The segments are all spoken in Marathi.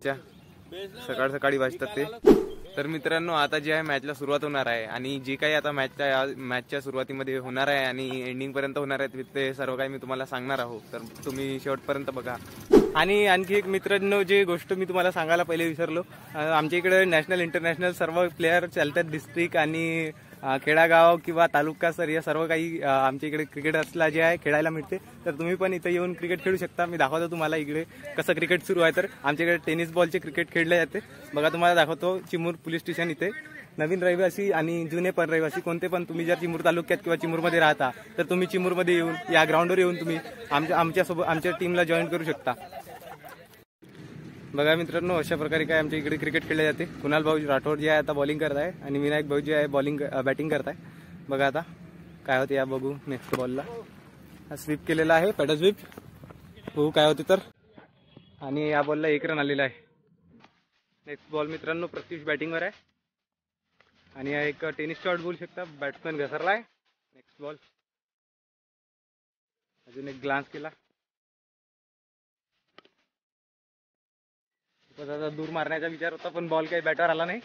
सकाळ सकाळी वाजतात ते। तर मित्रांनो आता जे आहे मॅचला सुरुवात होणार आहे आणि जे काही आता मॅचच्या सुरुवातीमध्ये होणार आहे आणि एंडिंग पर्यंत होणार आहे ते सर्व काही मी तुम्हाला सांगणार आहोत, तर तुम्ही शेवटपर्यंत बघा। आणि आणखी एक मित्रांनो जे गोष्ट मी तुम्हाला सांगायला पहिले विसरलो, आमच्या इकडे नॅशनल इंटरनॅशनल सर्व प्लेयर चालतात। डिस्ट्रिक्ट आणि खेडागाव किंवा तालुका सर या सर्व काही आमच्या इकडे क्रिकेटर्सला जे आहे खेळायला मिळते, तर तुम्ही पण इथे येऊन क्रिकेट खेळू शकता। मी दाखवतो तुम्हाला इकडे कसं क्रिकेट सुरू आहे। तर आमच्याकडे टेनिस बॉलचे क्रिकेट खेळले जाते बघा, तुम्हाला दाखवतो। चिमूर पोलीस स्टेशन इथे नवीन रहिवासी आणि जुने पण रहिवासी कोणते पण तुम्ही जर चिमूर तालुक्यात किंवा चिमूरमध्ये राहता तर तुम्ही चिमूरमध्ये येऊन या ग्राउंडवर येऊन तुम्ही आमच्या टीमला जॉईन करू शकता। बघा मित्रांनो अशा प्रकारे काय आमच्या इकडे क्रिकेट खेळले जाते। कुणाल भाऊ राठोड जे आहे आता बॉलिंग करत आहे आणि विनायक भाऊ जे आहे बॅटिंग करत आहे। बघा आता काय होते या बघू। नेक्स्ट बॉलला स्वीप केलेला आहे, पॅडल स्वीप बघू काय होते तर, आणि या बॉलला 1 रन आलेला आहे। नेक्स्ट बॉल मित्रांनो प्रत्युष बॅटिंगवर आहे आणि हा एक टेनिस शॉट बोलू शकता, बॅट्समॅन घसरला आहे। नेक्स्ट बॉल अजून एक ग्लान्स केला, दादा दूर मारण्याचा विचार होता पण बॉल काही बॅटवर आला नाही।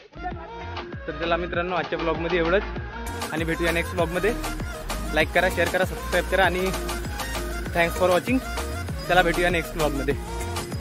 तर चला मित्रांनो आजच्या ब्लॉगमध्ये एवढंच आणि भेटूया नेक्स्ट ब्लॉगमध्ये। लाईक करा, शेअर करा, सबस्क्राईब करा आणि थँक्स फॉर वॉचिंग। चला भेटूया नेक्स्ट ब्लॉगमध्ये।